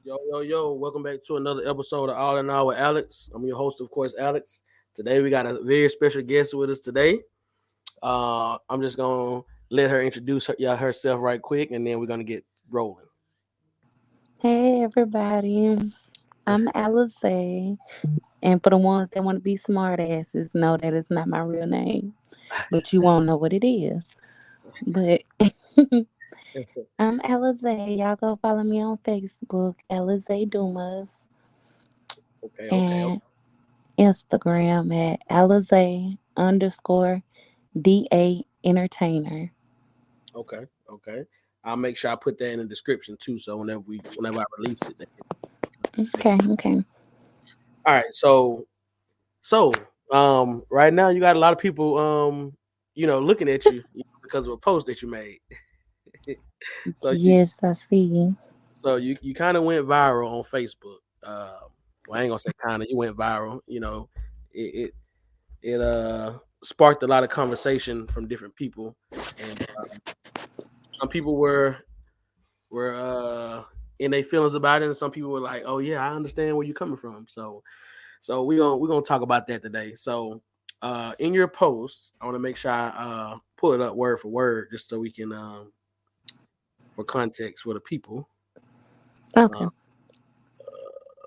Yo, welcome back to another episode of All in All with Alex. I'm your host, of course, Alex. Today we got a very special guest with us today. I'm just gonna let her introduce herself right quick, and then we're gonna get rolling. Hey everybody, I'm Alize, and for the ones that want to be smart asses, know that it's not my real name, but you won't know what it is. But I'm Alize. Y'all go follow me on Facebook, Alize Dumas, Okay. and Instagram at Alize underscore DA Entertainer. Okay. I'll make sure I put that in the description too, so whenever I release it. Okay. All right, so right now you got a lot of people looking at you because of a post that you made. so you Yes, I see. so you kind of went viral on Facebook. Well, I ain't gonna say kind of. You went viral. It sparked a lot of conversation from different people, and some people were in their feelings about it, and some people were like, "Oh yeah, I understand where you're coming from." So we're gonna talk about that today. So in your post, I want to make sure I pull it up word for word, just so we can for context for the people. Uh, Okay.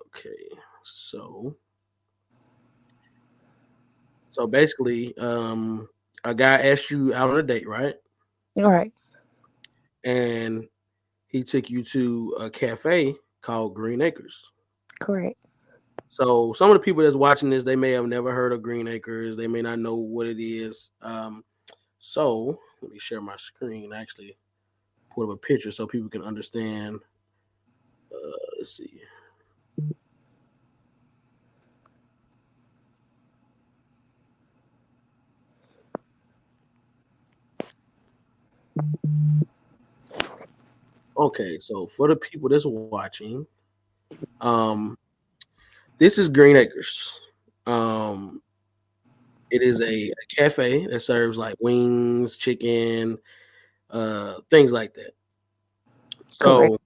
okay, so so basically, a guy asked you out on a date, right? All right. And he took you to a cafe called Green Acres. Correct. So some of the people that's watching this, they may have never heard of Green Acres. They may not know what it is. So let me share my screen. Actually, put up a picture so people can understand. Let's see. Okay, so for the people that's watching, um, this is Green Acres. Um, it is a cafe that serves like wings, chicken, things like that. Correct. So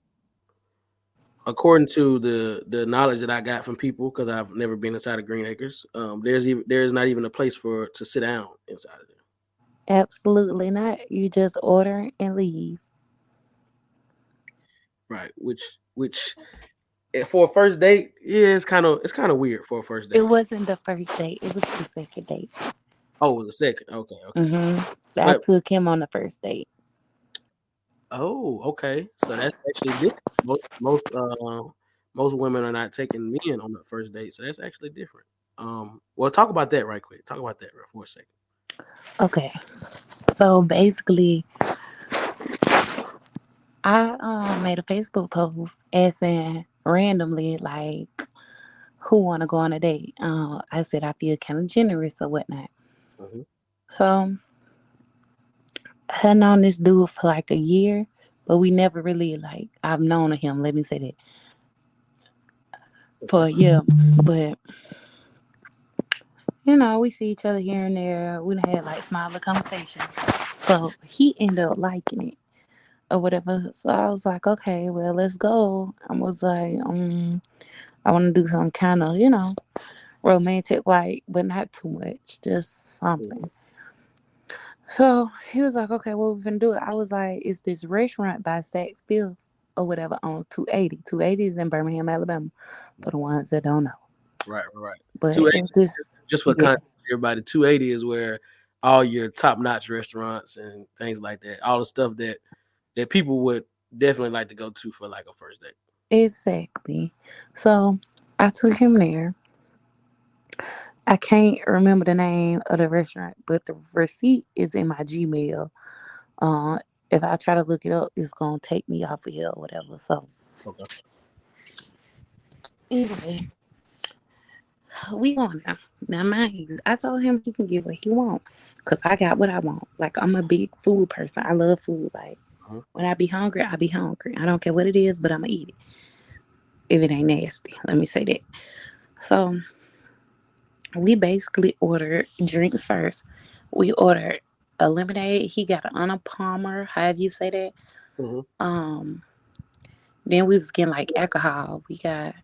according to the knowledge that I got from people, because I've never been inside of Green Acres, there's not even a place for to sit down inside of there. Absolutely not. You just order and leave. Right? Which for a first date, yeah, it's kind of weird for a first It date. wasn't the first date. It was the second date. Oh, the second. Okay. I But took him on the first date. oh, okay. So that's actually different. Most women are not taking men on the first date, so that's actually different. Well, talk about that right quick. Talk about that right for a second. Okay. So basically, I made a Facebook post asking randomly like who want to go on a date. I said I feel kind of generous or whatnot. Hmm. So I had known this dude for like a year, but we never really like I've known of him. Let me say that for Okay. a year, but we see each other here and there. We done had like smaller conversations. So he ended up liking it or whatever. So I was like, okay, well, let's go. I was like, I want to do some kind of, romantic, like, but not too much, just Mhm. something. So he was like, okay, what we gonna do? I was like, it's this restaurant by Saks Fifth or whatever on 280. 280 is in Birmingham, Alabama, for the ones that don't know. Right. But 280, it's this, just for yeah, context, everybody, 280 is where all your top notch restaurants and things like that, all the stuff that people would definitely like to go to for like a first date. exactly. So I took him there. I can't remember the name of the restaurant, but the receipt is in my Gmail. Uh, if I try to look it up, it's gonna take me off of here or whatever. So Okay. anyway, we going now. Now mind you, I told him he can get what he want, cause I got what I want. Like I'm a big food person. I love food. Like Uh-huh. when I be hungry, I be hungry. I don't care what it is, but I'ma eat it if it ain't nasty. Let me say that. So we basically ordered drinks first. We ordered a lemonade. He got an Anna Palmer, however you say that. Hmm. Um, Then we was getting like alcohol. We got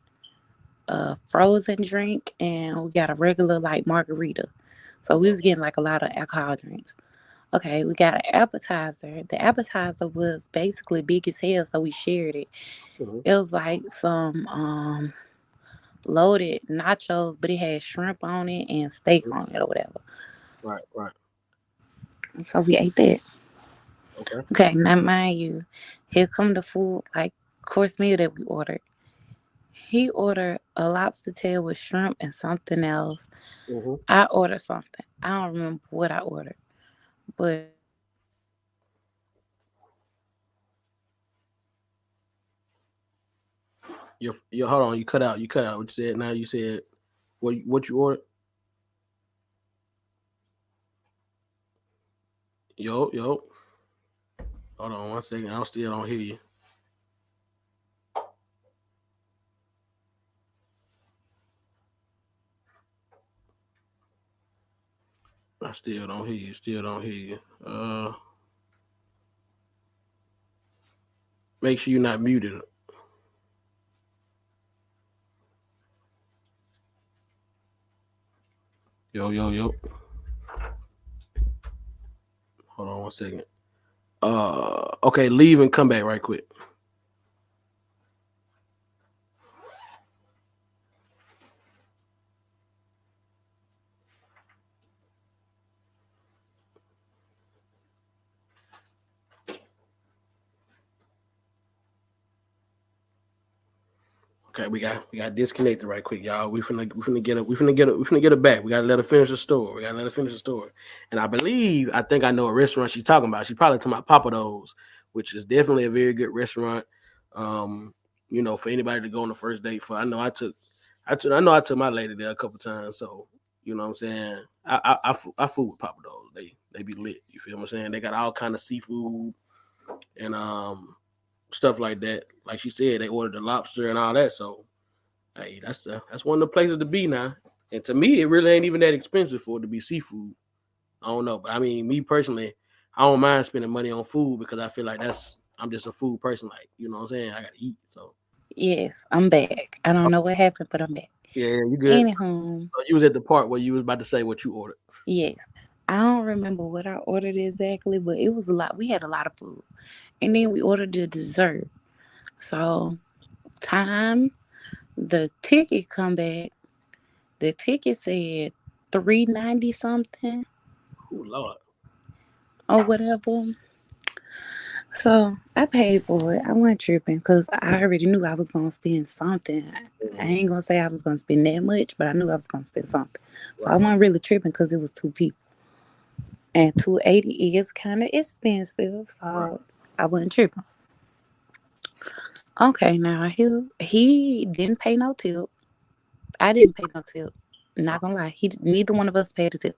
a frozen drink and we got a regular like margarita. So we Okay. was getting like a lot of alcohol drinks. Okay, we got an appetizer. The appetizer was basically big as hell, so we shared it. Mhm. It was like some loaded nachos, but it had shrimp on it and steak Mhm. on it or whatever. Right, right. So we ate that. Okay. Okay, now mind you, here come the food like course meal that we ordered. He ordered a lobster tail with shrimp and something else. Hmm. I ordered something. I don't remember what I ordered, but You hold on. You cut out. You cut out. What you said? Now you said what you ordered? Yo, yo. Hold on 1 second. I still don't hear you. I still don't hear you. Still don't hear you. Make sure you're not muted. Yo, yo, yo. Hold on 1 second. Okay. Leave and come back right quick. Okay, we got disconnected right quick, y'all. We finna get it back. We gotta let her finish the story. We gotta let her finish the story. And I think I know a restaurant she's talking about. She probably talking about Papa Do's, which is definitely a very good restaurant. Um, for anybody to go on the first date for. I know I took my lady there a couple times, so you know what I'm saying. I food with Papa Do's. They be lit. You feel what I'm saying? They got all kind of seafood and stuff like that. Like she said, they ordered the lobster and all that. So hey, that's one of the places to be now. And to me, it really ain't even that expensive for it to be seafood. I don't know, but I mean, me personally, I don't mind spending money on food because I feel like I'm just a food person. Like you know what I'm saying, I gotta eat. So yes, I'm back. I don't know what happened, but I'm back. yeah, you good. Anywho, So you was at the part where you was about to say what you ordered. yes. I don't remember what I ordered exactly, but it was a lot. We had a lot of food. And then we ordered the dessert. So time the ticket come back, the ticket said 390 something Oh Lord. or whatever. So I paid for it. I wasn't tripping because I already knew I was gonna spend something. I Mhm. ain't gonna say I was gonna spend that much, but I knew I was gonna spend something. So I Right. wasn't really tripping because it was two people. And 280 is kind of expensive, Right. so I wasn't tripping. Okay, now he didn't pay no tip. I didn't pay no tip. Uh, Not gonna lie, he neither one of us paid a tip.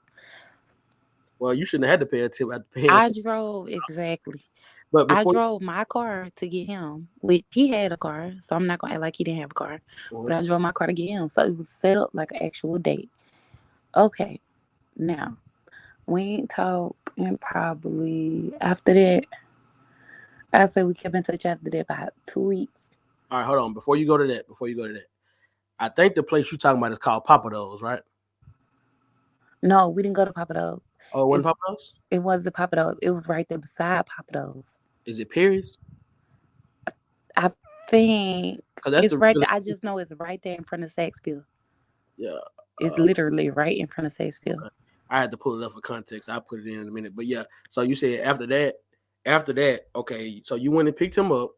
well, you shouldn't have had to pay a tip after paying I for. drove exactly. But I before. drove my car to get him, which he had a car, so I'm not gonna act like he didn't have a car. Mhm. But I drove my car to get him, so it was set up like an actual date. Okay, now we ain't talk, and probably after that, I say we kept in touch after that about 2 weeks. All right, hold on. Before you go to that, I think the place you talking about is called Papa Do's, right? No, we didn't go to Papa Do's. Oh, what It's Papa Do's? it wasn't Papa Do's. It was right there beside Papa Do's. Is it Perry's? I think Because that's it's the right real there. I expensive. just know it's right there in front of Saxville. Yeah. It's literally right in front of Saxville. Okay. I had to pull it up for context. I'll put it in a minute. But yeah, so you said after that, okay, so you went and picked him up.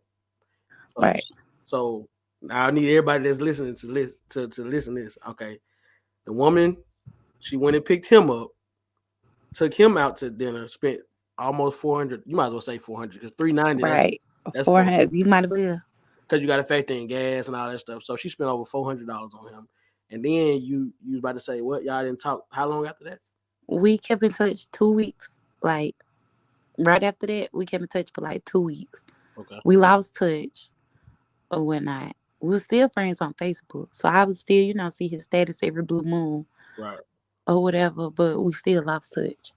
So, Right. so now I need everybody that's listening to listen to this. Okay. The woman, she went and picked him up, took him out to dinner, spent almost 400. You might as well say 400 because 390, Right. that's 400 400. You might have been. because you got to factor in gas and all that stuff. So she spent over $400 on him. And then you was about to say what? Y'all didn't talk how long after that? We kept in touch 2 weeks. Like right after that, we kept in touch for like 2 weeks. Okay. We lost touch or whatnot. We were still friends on Facebook. So I would still, see his status every blue moon Right. or whatever, but we still lost touch.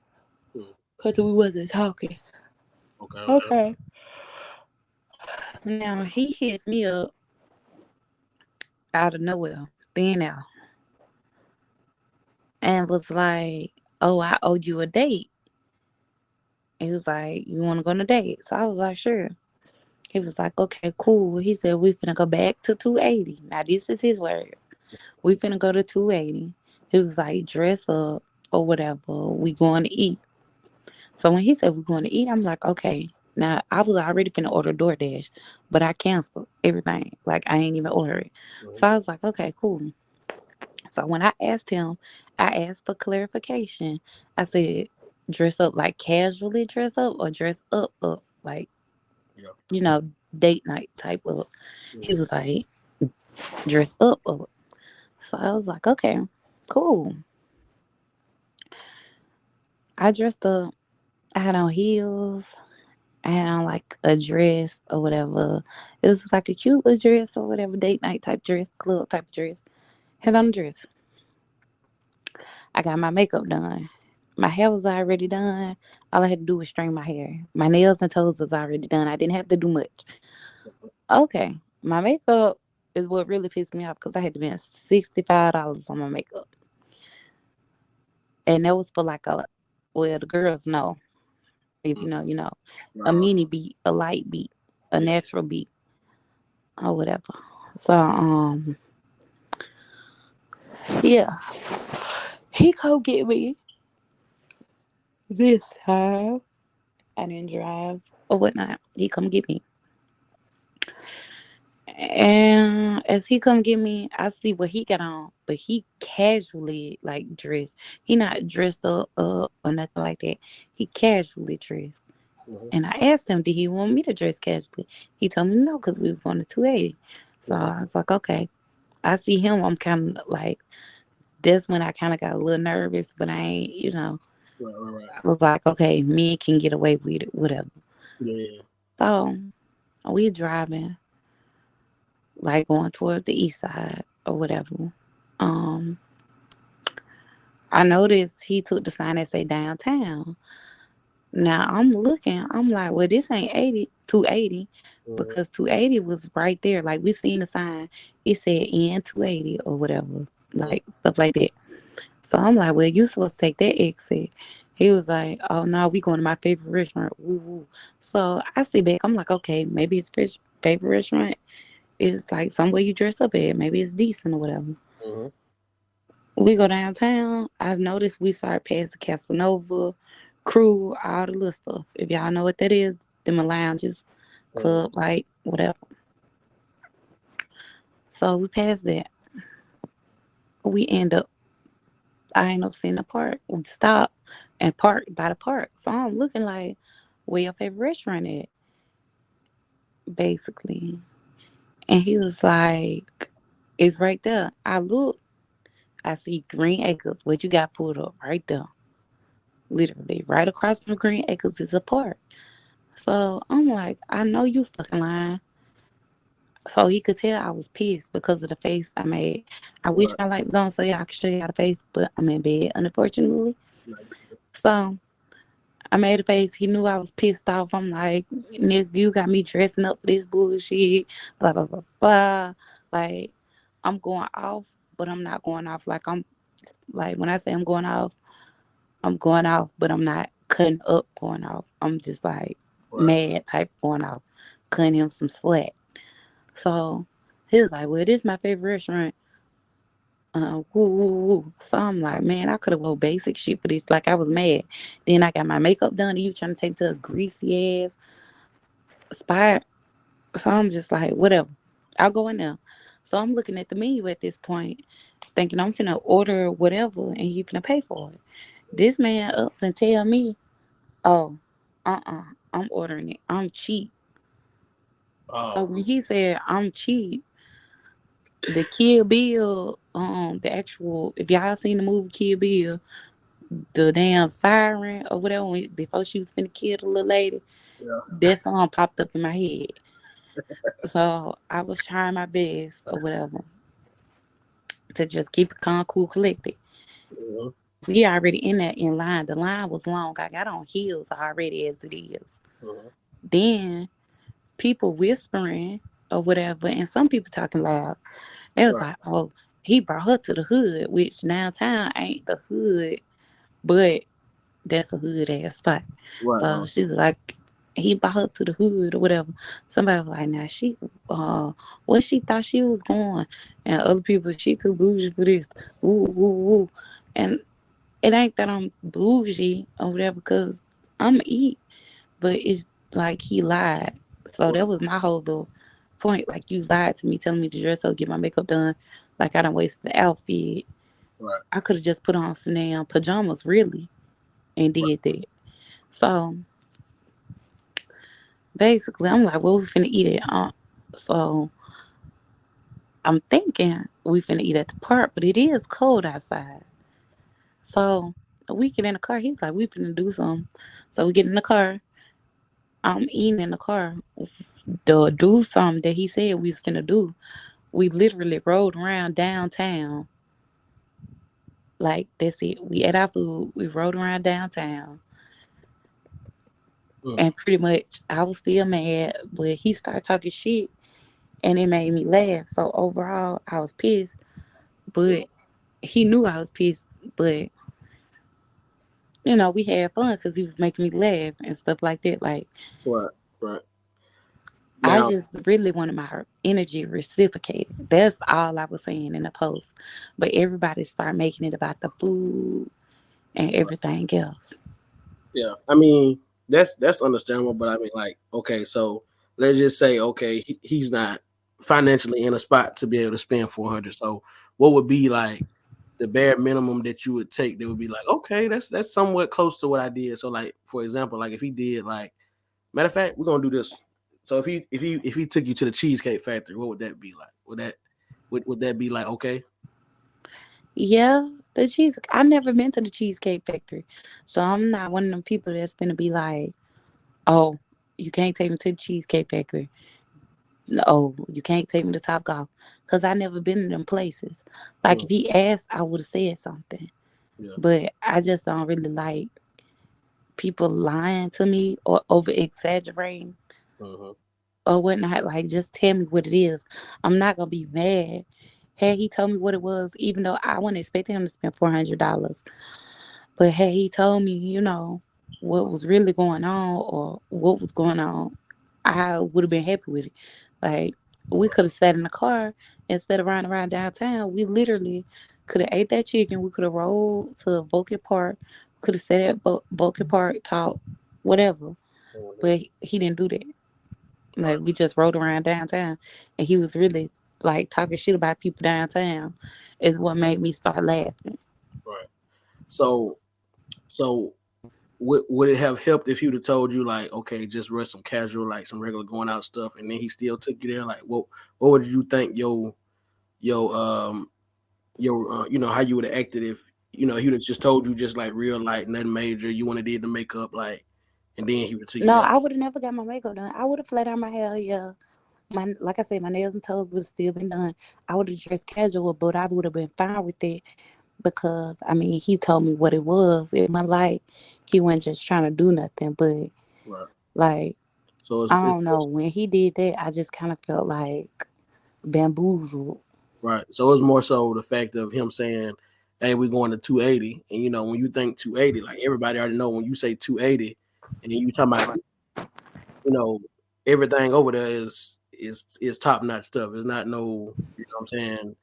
Hmm. Because we wasn't talking. Okay. Okay. Okay. Now he hits me up out of nowhere, thin out, and was like, "Oh, I owe you a date." He was like, "You want to go on a date?" So I was like, "Sure." He was like, "Okay, cool." He said, "We finna go back to 280." Now this is his word. We finna go to 280. He was like, "Dress up or whatever. We going to eat." So when he said we're going to eat, I'm like, "Okay." Now I was already finna order DoorDash, but I canceled everything. Like I ain't even order it. Mhm. So I was like, "Okay, cool." So when I asked him, I asked for clarification. I said, "Dress up like casually dress up or dress up like Yeah. you know date night type up." He Mhm. was like, "Dress up." So I was like, "Okay, cool." I dressed up. I had on heels. I had on like a dress or whatever. It was like a cute little dress or whatever, date night type dress, club type of dress. Had on a dress. I got my makeup done. My hair was already done. All I had to do was straighten my hair. My nails and toes was already done. I didn't have to do much. Okay. My makeup is what really pissed me off because I had to spend $65 on my makeup. And that was for like well, the girls know. If you know, you know. A Right. mini beat, a light beat, a Yeah. natural beat, or whatever. So, yeah. He come get me this time. I didn't drive or whatnot. He come get me. And as he come get me, I see what he got on, but he casually like dressed. He not dressed up or nothing like that. He casually dressed. Mhm. And I asked him, did he want me to dress casually? He told me no, because we was going to 280. So Mhm. I was like, okay. I see him. I'm kind of like, that's when I kind of got a little nervous, but I ain't, Right. Right. Right. I was like, okay, men can get away with it, whatever. Yeah. So we driving, like going towards the east side or whatever. Um, I noticed he took the sign that say downtown. Now I'm looking, I'm like, well, this ain't 280, Mhm. because 280 was right there. Like we seen the sign, it said N 280 or whatever, Mhm. like stuff like that. So I'm like, well, you supposed to take that exit. He was like, oh no, we going to my favorite restaurant. Woo woo. So I sit back, I'm like, okay, maybe his favorite restaurant is like somewhere you dress up at. Maybe it's decent or whatever. Mhm. We go downtown. I noticed we started past the Casanova, Crew, all the little stuff. If y'all know what that is, them are lounges, Mhm. club, like whatever. So we passed that. We end up, I end up seeing the park. We stop and park by the park. So I'm looking like, where your favorite restaurant at? Basically. And he was like, it's right there. I look, I see Green Acres. What you got pulled up right there. Literally, right across from Green Acres is a park. So I'm like, I know you fucking lying. So he could tell I was pissed because of the face I made. I wish Right. my light was on so yeah, I could show you how the face, but I'm in bed, unfortunately. Right. So I made a face. He knew I was pissed off. I'm like, nigga, you got me dressing up for this bullshit. Blah blah blah blah. Like I'm going off, but I'm not going off like I'm like when I say I'm going off, but I'm not cutting up going off. I'm just like Right. mad type going off, cutting him some slack. So he was like, well, this is my favorite restaurant. Woo, woo, woo. So I'm like, man, I could have wore basic shit for this. Like I was mad. Then I got my makeup done. And you trying to take me to a greasy ass spot. So I'm just like, whatever. I'll go in there. So I'm looking at the menu at this point, thinking I'm finna order whatever and he finna pay for it. This man ups and tell me, oh, I'm ordering it. I'm cheap. So Oh. when he said I'm cheap, the Kill Bill, the actual, if y'all seen the movie Kill Bill, the damn siren or whatever, before she was finna kill the little lady, Yeah. that song popped up in my head. So I was trying my best or whatever to just keep it calm, cool, collected. Mhm. We already in line. The line was long. I got on heels already as it is. Mhm. Then people whispering or whatever, and some people talking loud. They was Right, like, "Oh, he brought her to the hood," which downtown ain't the hood, but that's a hood ass spot. right, So right, she was like, he brought her to the hood or whatever. Somebody was like, "Now she, where she thought she was going," and other people, "She too bougie for this." Woo, woo, woo, and it ain't that I'm bougie or whatever, because I'm eat, but it's like he lied. So right, that was my whole little point. Like, you lied to me, telling me to dress up, get my makeup done. Like, I don't waste the outfit. right, I could have just put on some damn pajamas, really, and did that. So basically, I'm like, well, we finna eat it. So I'm thinking we finna eat at the park, but it is cold outside. So we get in the car. He's like, we finna do something. So we get in the car. I'm eating in the car. The do something that he said we was finna do. We literally rode around downtown. Like, that's it. We ate our food. We rode around downtown. mm, And pretty much I was still mad, but he started talking shit and it made me laugh. So overall I was pissed, but he knew I was pissed. But we had fun because he was making me laugh and stuff like that. Like, right, right. I Now, just really wanted my energy reciprocated. That's all I was saying in the post. But everybody started making it about the food and everything else. yeah, I mean that's understandable, but I mean, like, okay, so let's just say, okay, he's not financially in a spot to be able to spend 400. So, what would be like the bare minimum that you would take? That would be like, okay, that's somewhat close to what I did. So, like, for example, like if he did, like, matter of fact, we're gonna do this. So if he took you to the Cheesecake Factory, what would that be like? Would that be like okay? Yeah, the cheese. I never been to the Cheesecake Factory. So I'm not one of them people that's going to be like, oh, you can't take me to the Cheesecake Factory. No, you can't take me to Top Golf. Because I never been in them places. Like, Mm, if he asked, I would have said something. yeah. But I just don't really like people lying to me or over exaggerating Uh-huh. or whatnot. Like, just tell me what it is. I'm not gonna be mad. Had he told me what it was, even though I wasn't expecting him to spend $400, but had he told me, what was really going on or what was going on, I would have been happy with it. Like, we could have sat in the car instead of riding around downtown. We literally could have ate that chicken. We could have rolled to Vulcan Park. Could have sat at Vulcan Park, talked, whatever. Uh-huh. But he didn't do that. Right, Like, we just rode around downtown, and he was really like talking shit about people downtown. Is what made me start laughing. right. So so would it have helped if he would have told you, like, okay, just rest some casual, like some regular going out stuff, and then he still took you there? Like, what would you think your how you would have acted if he would have just told you just like real light, nothing major. You want to did the makeup, like, and then he would have took you No, there. I would have never got my makeup done. I would have flat out my hair. Yeah, my like I said, my nails and toes would have still been done. I would have dressed casual, but I would have been fine with it because I mean, he told me what it was. It wasn't like he wasn't just trying to do nothing, but Right. like, So I don't know, when he did that, I just kind of felt like bamboozled. right. So it's more so the fact of him saying, "Hey, we're going to 280," and when you think 280, like everybody already know when you say 280, and then you talking about you know everything over there is top notch stuff. It's not no, what I'm saying.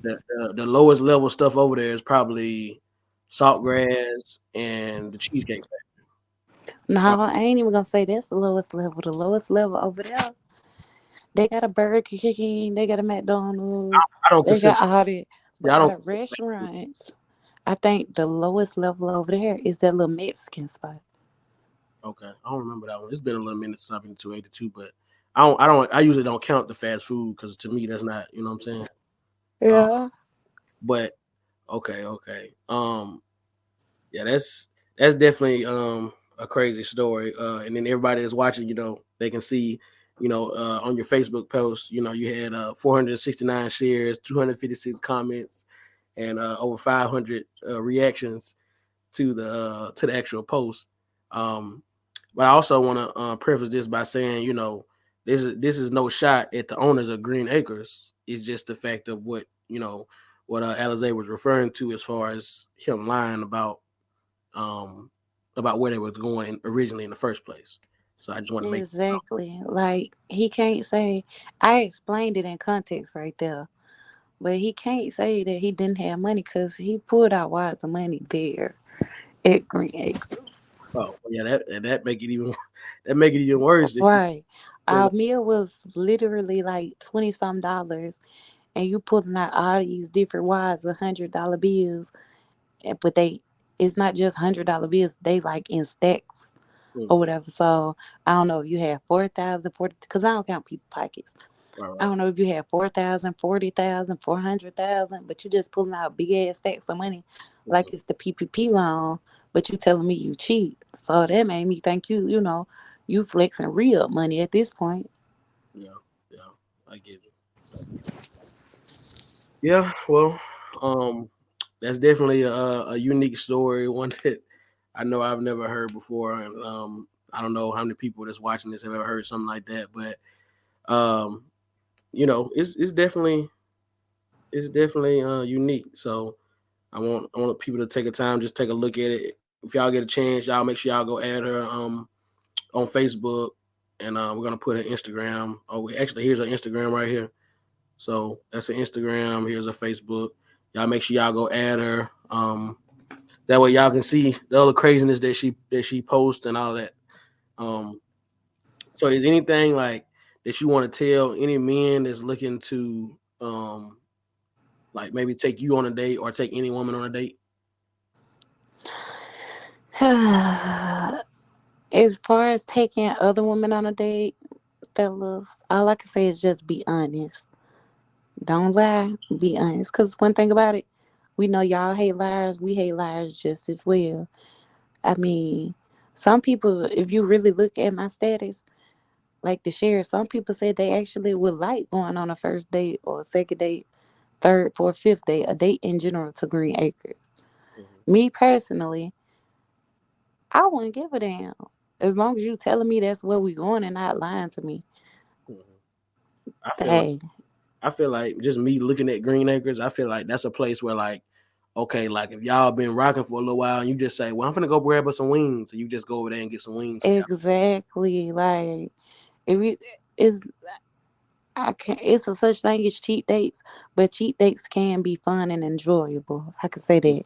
The lowest level stuff over there is probably Saltgrass and the Cheesecake No, Factory. I ain't even gonna say that's the lowest level. The lowest level over there, they got a Burger King, they got a McDonald's, I don't they consider. got all that. Yeah, But I out don't of consider fast food. restaurants, I think the lowest level over there is that little Mexican spot. Okay, I don't remember that one. It's been a little minute since I've been to 282, but I usually don't count the fast food because to me that's not, what I'm saying. Uh, Yeah. but okay, okay. Yeah, that's definitely a crazy story. And then everybody that's watching, they can see, on your Facebook post, you had 469 shares, 256 comments, and over 500 reactions to the actual post. Um, but I also want to preface this by saying, this is no shot at the owners of Green Acres. It's just the fact of what what Alize was referring to as far as him lying um about where they was going originally in the first place. So I just want to make Exactly. Like he can't say I explained it in context right there, but he can't say that he didn't have money because he pulled out wads of money there at Green Acres. oh yeah, that make it even that make it even worse if you Right. because Our meal was literally like 20 some dollars, and you pulling out all these different wads of $100 bills, but it's not just $100 bills. They like in stacks or mm, whatever. So I don't know if you have 4,000, 40, because I don't count people pockets. right, I right, don't know if you have 4,000, 40,000, 400,000, but you just pulling out big ass stacks of money like mm, it's the PPP loan, but you telling me you cheat. So that made me think you flexing real money at this point. yeah, yeah, I get it. Yeah, well, um, that's definitely a unique story, one that I know I've never heard before, and I don't know how many people that's watching this have ever heard something like that, but um, it's definitely unique. So I want people to take a time, just take a look at it. If y'all get a chance, y'all make sure y'all go add her on Facebook, and we're gonna put her Instagram. Oh, actually, here's her Instagram right here. So that's an Instagram. Here's a Facebook. Y'all make sure y'all go add her. That way y'all can see the other craziness that she posts and all that. Um, so is anything like that you want to tell any men that's looking to like maybe take you on a date or take any woman on a date? As far as taking other women on a date, fellas, all I can say is just be honest. Don't lie. Be honest. Because one thing about it, we know y'all hate liars. We hate liars just as well. I mean, some people, if you really look at my status, like the share, some people said they actually would like going on a first date or a second date, third, fourth, fifth date, a date in general to Green Acres. Mm-hmm. Me personally, I wouldn't give a damn. As long as you telling me that's where we going and not lying to me. Mm-hmm. I feel like Hey, I feel like just me looking at Green Acres, I feel like that's a place where like, okay, like if y'all been rocking for a little while and you just say, well, I'm gonna go grab us some wings, and you just go over there and get some wings for y'all. exactly. Like if you it's I can't. It's a such thing as cheat dates, but cheat dates can be fun and enjoyable. I can say that.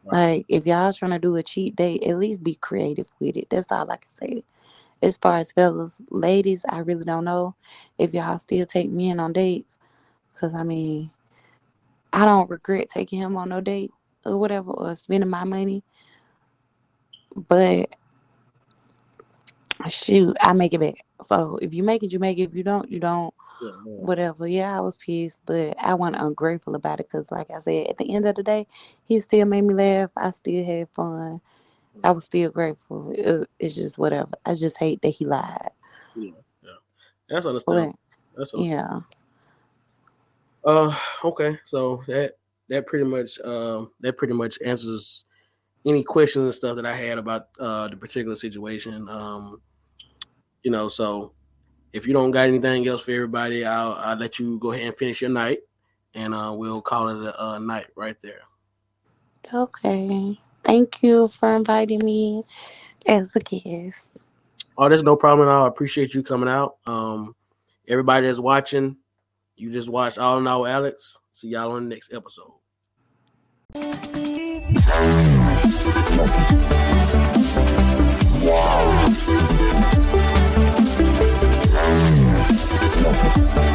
Right. Like if y'all trying to do a cheat date, at least be creative with it. That's all I can say. As far as fellas, ladies, I really don't know if y'all still take men on dates. Cause I mean, I don't regret taking him on no date or whatever or spending my money. But shoot, I make it back. So if you make it, you make it. If you don't, you don't. Yeah, yeah, Whatever. Yeah, I was pissed, but I wasn't ungrateful about it because, like I said, at the end of the day, he still made me laugh. I still had fun. I was still grateful. It's just whatever. I just hate that he lied. yeah, yeah. That's understandable. But That's understandable. yeah, Okay, so that pretty much answers any questions and stuff that I had about the particular situation. So if you don't got anything else for everybody, I'll let you go ahead and finish your night, and we'll call it a night right there. okay. Thank you for inviting me as a guest. Oh, there's no problem at all. I appreciate you coming out. Everybody that's watching, you just watched All in All Alex. See y'all on the next episode.